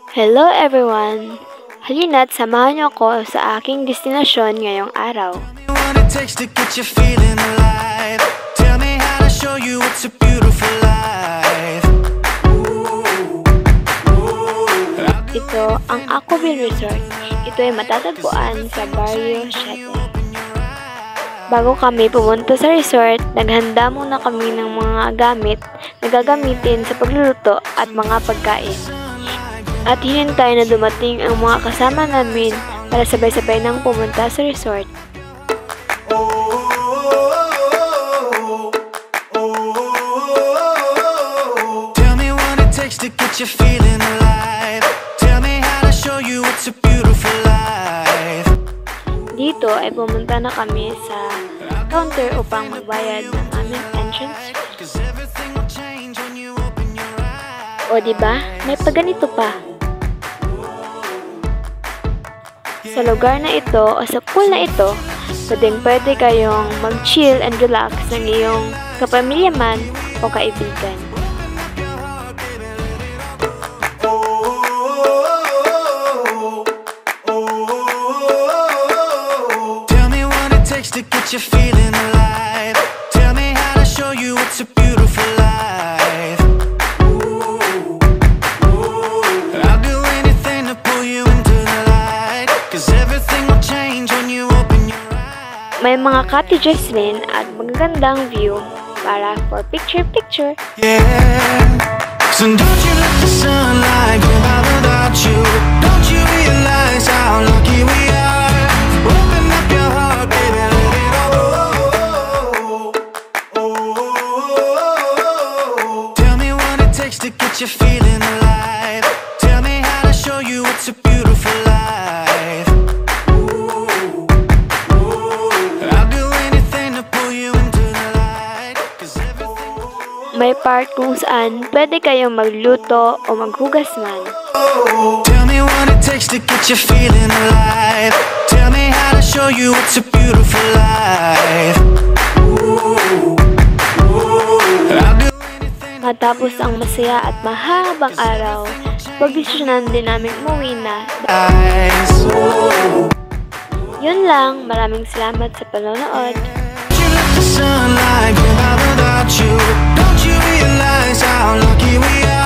Hello everyone! Halina't samahan niyo ako sa aking destinasyon ngayong araw. Ito ang Aquaville Resort. Ito ay matatagpuan sa Barrio 7. Bago kami pumunta sa resort, naghanda muna kami ng mga gamit na gagamitin sa pagluluto at mga pagkain. At hinintay na dumating ang mga kasama namin para sabay-sabay nang pumunta sa resort. Tell me what it takes to get you feeling alive. Tell me how to show you it's a beautiful life. Dito ay pumunta na kami sa counter upang magbayad ng aming entrance fee. O diba, may paganito pa. Sa lugar na ito o sa pool na ito, pwede kayong mag-chill and relax ng iyong kapamilya man o kaibigan. Tell me what it takes to get you feeling alive. Tell me how to show you it's a beautiful life. I'll do anything to pull you into the light, 'cause everything will change when you open your eyes. May mga cottages rin at magagandang view para for picture-picture. Yeah. So don't you let the sunlight go out without you. Don't you realize how lucky we are? Open up your heart, baby, let it all. Tell me what it takes to get you feeling alive. Tell me how to show you it's a beautiful life. I'll do anything to pull you into the light, 'cause everything. May part kung saan pwede kayong magluto o maghugas man. Tell me what it takes to get you feeling alive. Tell me how to show you it's a beautiful life. I'll do anything. Matapos ang masaya at mahabang araw, pagdesisyonan din namin umuwi na. Yun lang, maraming salamat sa panonood. You let the sunlight go out without you. Don't you realize how lucky we are?